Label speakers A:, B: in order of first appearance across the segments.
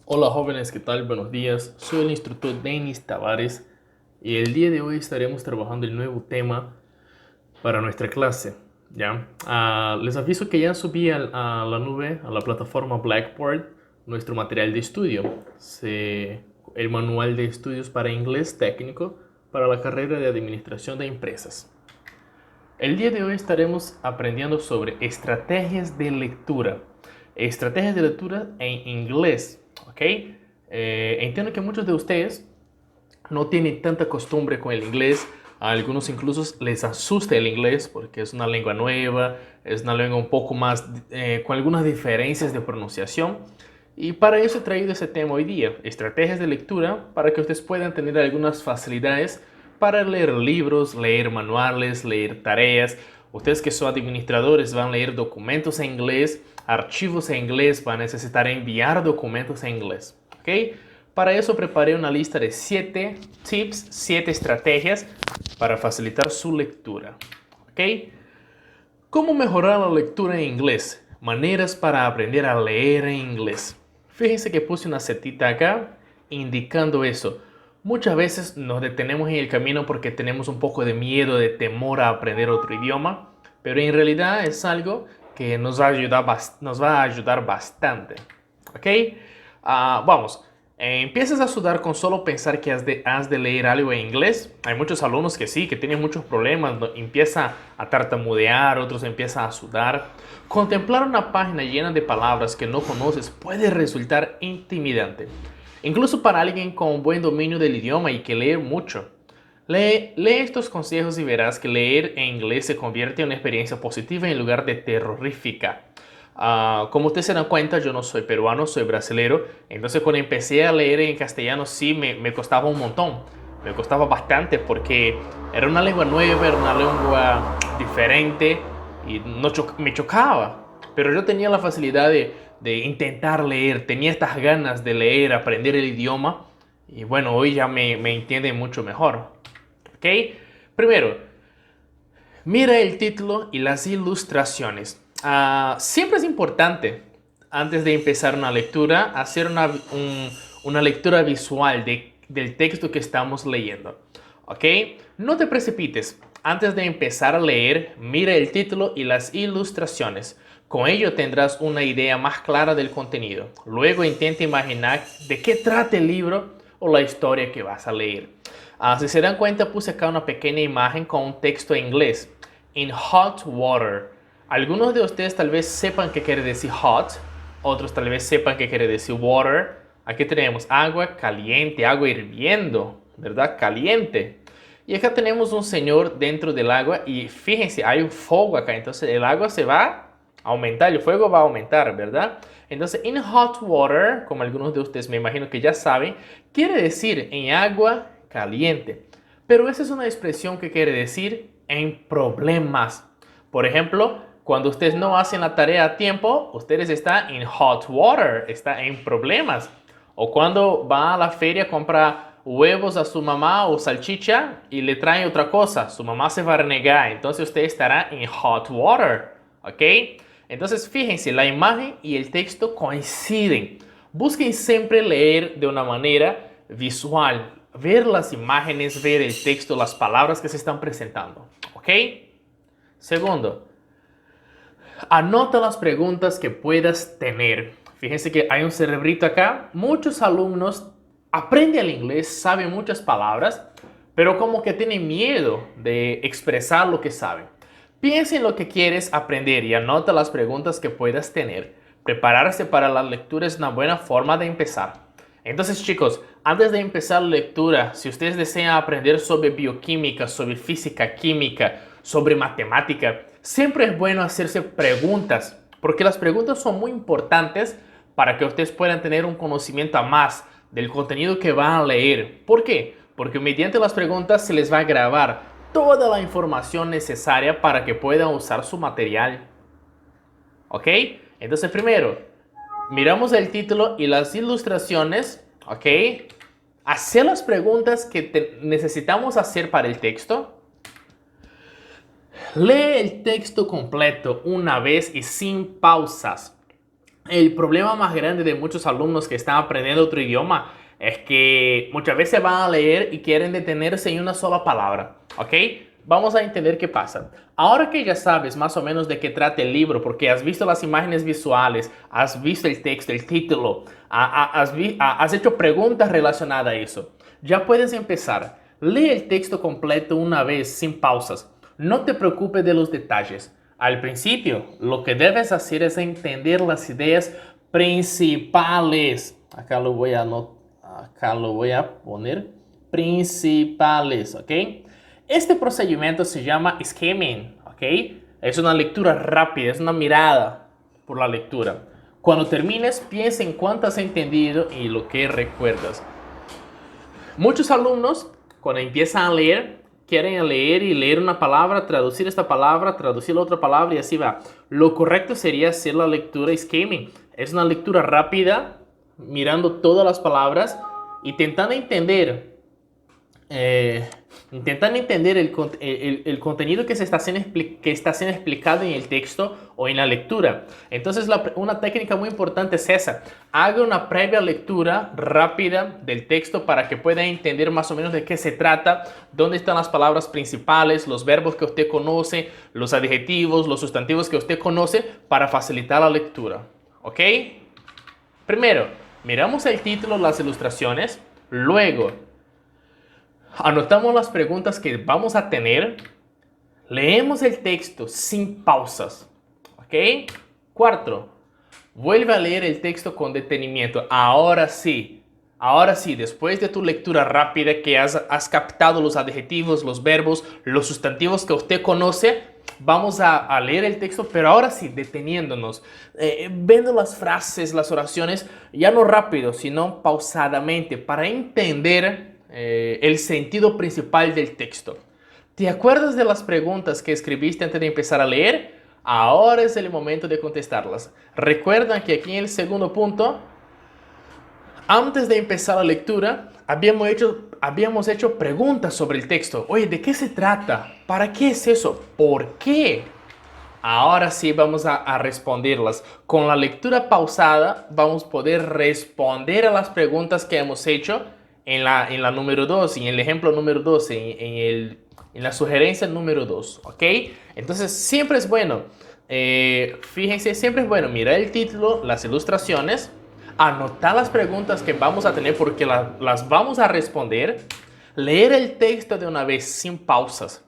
A: Hola jóvenes, ¿qué tal? Buenos días. Soy el instructor Denis Tavares y el día de hoy estaremos trabajando el nuevo tema para nuestra clase. ¿Ya? Les aviso que ya subí a la nube, a la plataforma Blackboard, nuestro material de estudio. El manual de estudios para inglés técnico para la carrera de Administración de Empresas. El día de hoy estaremos aprendiendo sobre estrategias de lectura. Estrategias de lectura en inglés, ¿ok? Entiendo que muchos de ustedes no tienen tanta costumbre con el inglés. A algunos incluso les asusta el inglés porque es una lengua nueva, es una lengua un poco más con algunas diferencias de pronunciación. Y para eso he traído ese tema hoy día, estrategias de lectura, para que ustedes puedan tener algunas facilidades para leer libros, leer manuales, leer tareas. Ustedes que son administradores van a leer documentos en inglés, archivos en inglés, van a necesitar enviar documentos en inglés. ¿Ok? Para eso preparé una lista de 7 tips, 7 estrategias para facilitar su lectura. ¿Ok? ¿Cómo mejorar la lectura en inglés? Maneras para aprender a leer en inglés. Fíjense que puse una setita acá indicando eso. Muchas veces nos detenemos en el camino porque tenemos un poco de miedo, de temor a aprender otro idioma, pero en realidad es algo que nos va a ayudar bastante. ¿Ok? Vamos. Empiezas a sudar con solo pensar que has de leer algo en inglés. Hay muchos alumnos que sí, que tienen muchos problemas. Empieza a tartamudear, otros empiezan a sudar. Contemplar una página llena de palabras que no conoces puede resultar intimidante. Incluso para alguien con buen dominio del idioma y que lee mucho. Lee estos consejos y verás que leer en inglés se convierte en una experiencia positiva en lugar de terrorífica. Como ustedes se dan cuenta, yo no soy peruano, soy brasilero. Entonces cuando empecé a leer en castellano sí me costaba un montón. Me costaba bastante porque era una lengua nueva, era una lengua diferente y me chocaba. Pero yo tenía la facilidad de intentar leer, tenía estas ganas de leer, aprender el idioma. Y bueno, hoy ya me entiende mucho mejor. ¿Ok? Primero, mira el título y las ilustraciones. Siempre es importante, antes de empezar una lectura, hacer una lectura visual del texto que estamos leyendo. ¿Ok? No te precipites. Antes de empezar a leer, mira el título y las ilustraciones. Con ello tendrás una idea más clara del contenido. Luego intenta imaginar de qué trata el libro o la historia que vas a leer. Si se dan cuenta, puse acá una pequeña imagen con un texto en inglés. In hot water. Algunos de ustedes tal vez sepan qué quiere decir hot, otros tal vez sepan qué quiere decir water. Aquí tenemos agua caliente, agua hirviendo, ¿verdad? Caliente. Y acá tenemos un señor dentro del agua y fíjense, hay un fuego acá, entonces el agua se va a aumentar, el fuego va a aumentar, ¿verdad? Entonces, in hot water, como algunos de ustedes me imagino que ya saben, quiere decir en agua caliente. Pero esa es una expresión que quiere decir en problemas. Por ejemplo, cuando ustedes no hacen la tarea a tiempo, ustedes están en hot water, están en problemas. O cuando va a la feria, compra huevos a su mamá o salchicha y le traen otra cosa, su mamá se va a renegar, entonces usted estará en hot water, ¿ok? Entonces fíjense, la imagen y el texto coinciden. Busquen siempre leer de una manera visual, ver las imágenes, ver el texto, las palabras que se están presentando, ¿ok? Segundo, anota las preguntas que puedas tener. Fíjense que hay un cerebrito acá. Muchos alumnos aprenden el inglés, saben muchas palabras, pero como que tienen miedo de expresar lo que saben. Piensa en lo que quieres aprender y anota las preguntas que puedas tener. Prepararse para la lectura es una buena forma de empezar. Entonces, chicos, antes de empezar la lectura, si ustedes desean aprender sobre bioquímica, sobre física, química, sobre matemática, siempre es bueno hacerse preguntas, porque las preguntas son muy importantes para que ustedes puedan tener un conocimiento a más del contenido que van a leer. ¿Por qué? Porque mediante las preguntas se les va a grabar toda la información necesaria para que puedan usar su material. ¿Ok? Entonces, primero, miramos el título y las ilustraciones, ¿ok? Hacer las preguntas que necesitamos hacer para el texto. Lee el texto completo una vez y sin pausas. El problema más grande de muchos alumnos que están aprendiendo otro idioma es que muchas veces van a leer y quieren detenerse en una sola palabra, ¿ok? Vamos a entender qué pasa. Ahora que ya sabes más o menos de qué trata el libro, porque has visto las imágenes visuales, has visto el texto, el título, has hecho preguntas relacionadas a eso, ya puedes empezar. Lee el texto completo una vez sin pausas. No te preocupes de los detalles. Al principio, lo que debes hacer es entender las ideas principales. Acá lo voy a poner principales, ¿ok? Este procedimiento se llama skimming, ¿ok? Es una lectura rápida, es una mirada por la lectura. Cuando termines, piensa en cuánto has entendido y lo que recuerdas. Muchos alumnos, cuando empiezan a leer, quieren leer y leer una palabra, traducir esta palabra, traducir la otra palabra y así va. Lo correcto sería hacer la lectura skimming. Es una lectura rápida, mirando todas las palabras, intentando entender el contenido que está siendo explicado en el texto o en la lectura. Entonces una técnica muy importante es esa. Haga una previa lectura rápida del texto para que pueda entender más o menos de qué se trata, dónde están las palabras principales, los verbos que usted conoce, los adjetivos, los sustantivos que usted conoce, para facilitar la lectura. ¿Ok? Primero, miramos el título, las ilustraciones. Luego, anotamos las preguntas que vamos a tener. Leemos el texto sin pausas. ¿Ok? Cuarto, vuelve a leer el texto con detenimiento. Ahora sí, después de tu lectura rápida que has captado los adjetivos, los verbos, los sustantivos que usted conoce, vamos a leer el texto, pero ahora sí, deteniéndonos, viendo las frases, las oraciones, ya no rápido, sino pausadamente, para entender el sentido principal del texto. ¿Te acuerdas de las preguntas que escribiste antes de empezar a leer? Ahora es el momento de contestarlas. Recuerdan que aquí en el segundo punto, antes de empezar la lectura, habíamos hecho preguntas sobre el texto. Oye, ¿de qué se trata? ¿Para qué es eso? ¿Por qué? Ahora sí vamos a responderlas. Con la lectura pausada vamos a poder responder a las preguntas que hemos hecho en la número 2, en el ejemplo número 2, en la sugerencia número 2, ¿ok? Entonces siempre es bueno, fíjense, siempre es bueno mirar el título, las ilustraciones, anotar las preguntas que vamos a tener porque las vamos a responder, leer el texto de una vez sin pausas.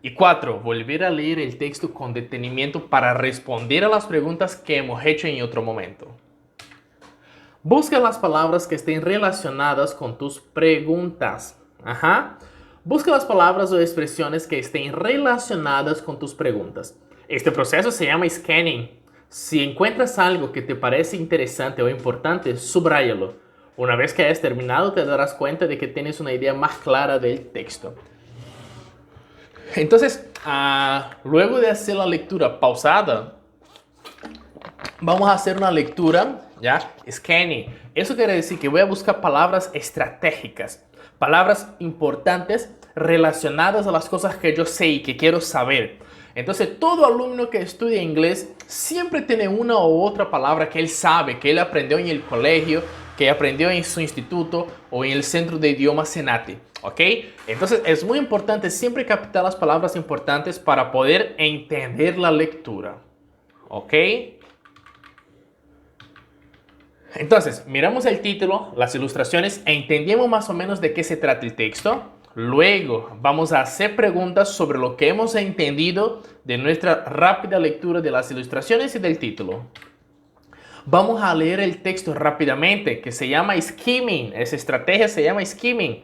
A: Y 4, volver a leer el texto con detenimiento para responder a las preguntas que hemos hecho en otro momento. Busca las palabras que estén relacionadas con tus preguntas. Busca las palabras o expresiones que estén relacionadas con tus preguntas. Este proceso se llama scanning. Si encuentras algo que te parece interesante o importante, subráyalo. Una vez que hayas terminado, te darás cuenta de que tienes una idea más clara del texto. Entonces, luego de hacer la lectura pausada, vamos a hacer una lectura, ¿ya? Scanning. Eso quiere decir que voy a buscar palabras estratégicas, palabras importantes relacionadas a las cosas que yo sé y que quiero saber. Entonces, todo alumno que estudia inglés siempre tiene una u otra palabra que él sabe, que él aprendió en el colegio, que aprendió en su instituto o en el centro de idiomas Senati. ¿Ok? Entonces, es muy importante siempre captar las palabras importantes para poder entender la lectura. ¿Ok? Entonces, miramos el título, las ilustraciones e entendemos más o menos de qué se trata el texto. Luego vamos a hacer preguntas sobre lo que hemos entendido de nuestra rápida lectura de las ilustraciones y del título. Vamos a leer el texto rápidamente, que se llama skimming. Esa estrategia se llama skimming.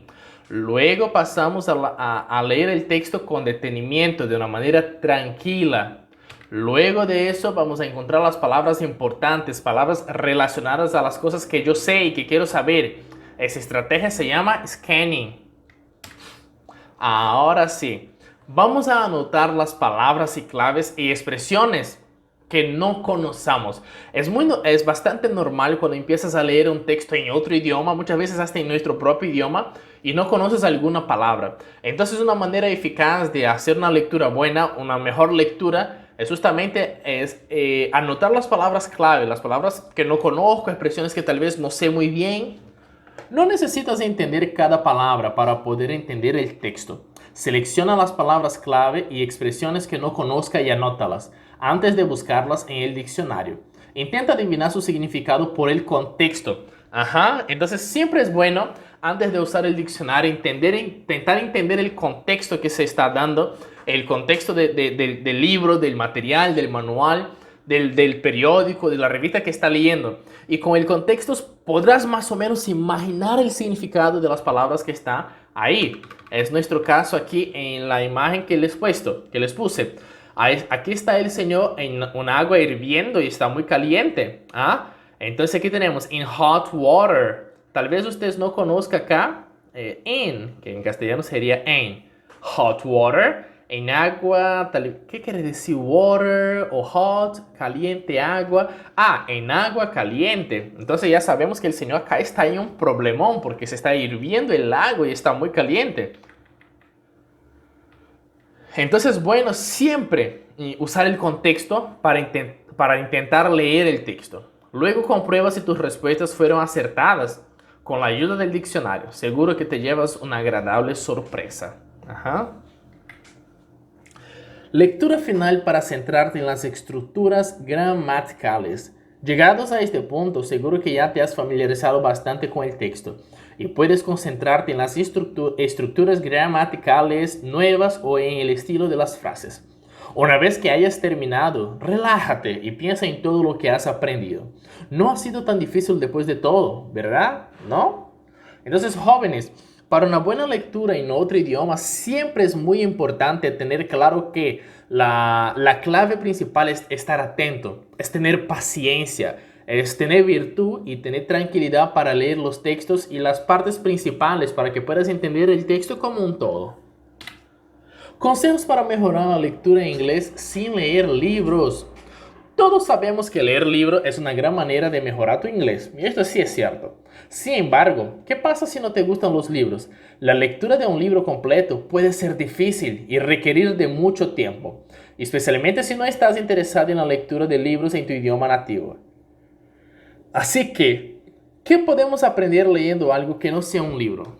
A: Luego pasamos a leer el texto con detenimiento, de una manera tranquila. Luego de eso vamos a encontrar las palabras importantes, palabras relacionadas a las cosas que yo sé y que quiero saber. Esa estrategia se llama scanning. Ahora sí, vamos a anotar las palabras y claves y expresiones que no conozcamos. Es bastante normal cuando empiezas a leer un texto en otro idioma, muchas veces hasta en nuestro propio idioma, y no conoces alguna palabra. Entonces, una manera eficaz de hacer una lectura buena, una mejor lectura, Es justamente anotar las palabras clave, las palabras que no conozco, expresiones que tal vez no sé muy bien. No necesitas entender cada palabra para poder entender el texto. Selecciona las palabras clave y expresiones que no conozca y anótalas antes de buscarlas en el diccionario. Intenta adivinar su significado por el contexto. Ajá, entonces siempre es bueno, antes de usar el diccionario, intentar entender el contexto que se está dando, el contexto del libro, del material, del manual, del periódico, de la revista que está leyendo. Y con el contexto podrás más o menos imaginar el significado de las palabras que está ahí. Es nuestro caso aquí en la imagen que les puse. Aquí está el Señor en un agua hirviendo y está muy caliente. ¿Ah? Entonces aquí tenemos in hot water. Tal vez ustedes no conozcan acá in, que en castellano sería en. Hot water. En agua, ¿qué quiere decir water o hot? Caliente, agua. Ah, en agua caliente. Entonces ya sabemos que el Señor acá está en un problemón porque se está hirviendo el agua y está muy caliente. Entonces, bueno, siempre usar el contexto para intentar leer el texto. Luego comprueba si tus respuestas fueron acertadas con la ayuda del diccionario. Seguro que te llevas una agradable sorpresa. Ajá. Lectura final para centrarte en las estructuras gramaticales. Llegados a este punto, seguro que ya te has familiarizado bastante con el texto y puedes concentrarte en las estructuras gramaticales nuevas o en el estilo de las frases. Una vez que hayas terminado, relájate y piensa en todo lo que has aprendido. No ha sido tan difícil después de todo, ¿verdad? ¿No? Entonces, jóvenes, para una buena lectura en otro idioma siempre es muy importante tener claro que la clave principal es estar atento, es tener paciencia, es tener virtud y tener tranquilidad para leer los textos y las partes principales para que puedas entender el texto como un todo. Consejos para mejorar la lectura en inglés sin leer libros. Todos sabemos que leer libros es una gran manera de mejorar tu inglés, y esto sí es cierto. Sin embargo, ¿qué pasa si no te gustan los libros? La lectura de un libro completo puede ser difícil y requerir de mucho tiempo, especialmente si no estás interesado en la lectura de libros en tu idioma nativo. Así que, ¿qué podemos aprender leyendo algo que no sea un libro?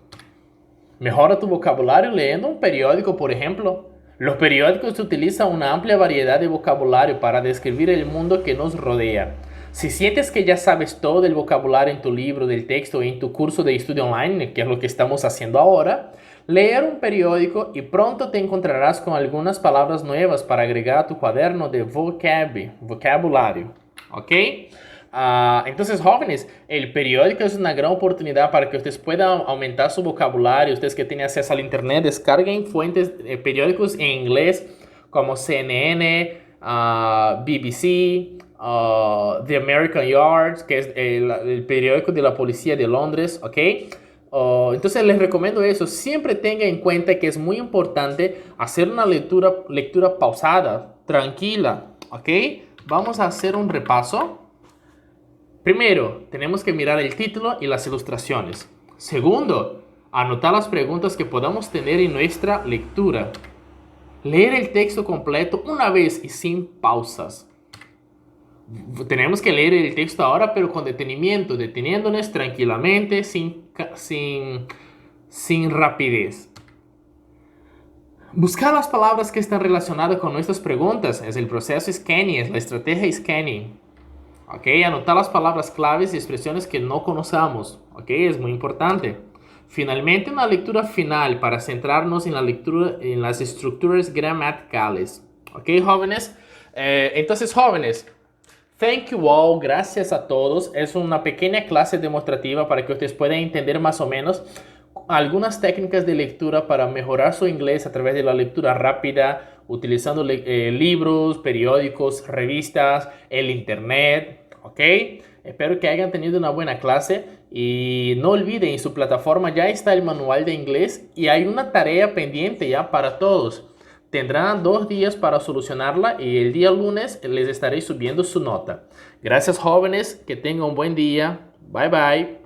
A: Mejora tu vocabulario leyendo un periódico, por ejemplo. Los periódicos utilizan una amplia variedad de vocabulario para describir el mundo que nos rodea. Si sientes que ya sabes todo el vocabulario en tu libro del texto o en tu curso de estudio online, que es lo que estamos haciendo ahora, leer un periódico y pronto te encontrarás con algunas palabras nuevas para agregar a tu cuaderno de vocabulario. ¿Ok? Entonces, jóvenes, el periódico es una gran oportunidad para que ustedes puedan aumentar su vocabulario. Ustedes que tienen acceso al internet, descarguen fuentes periódicos en inglés como CNN, BBC, The American Yard, que es el periódico de la policía de Londres, ¿ok? Entonces les recomiendo eso. Siempre tenga en cuenta que es muy importante hacer una lectura pausada, tranquila, ¿ok? Vamos a hacer un repaso. Primero, tenemos que mirar el título y las ilustraciones. Segundo, anotar las preguntas que podamos tener en nuestra lectura. Leer el texto completo una vez y sin pausas. Tenemos que leer el texto ahora, pero con detenimiento, deteniéndonos tranquilamente, sin rapidez. Buscar las palabras que están relacionadas con nuestras preguntas. Es el proceso scanning, es la estrategia scanning. ¿Ok? Anotar las palabras claves y expresiones que no conocemos. ¿Ok? Es muy importante. Finalmente, una lectura final para centrarnos en la lectura, en las estructuras gramaticales. ¿Ok, jóvenes? Entonces, jóvenes, thank you all. Gracias a todos. Es una pequeña clase demostrativa para que ustedes puedan entender más o menos algunas técnicas de lectura para mejorar su inglés a través de la lectura rápida, utilizando libros, periódicos, revistas, el internet, ¿ok? Espero que hayan tenido una buena clase y no olviden, en su plataforma ya está el manual de inglés y hay una tarea pendiente ya para todos. Tendrán 2 días para solucionarla y el día lunes les estaré subiendo su nota. Gracias, jóvenes, que tengan un buen día. Bye bye.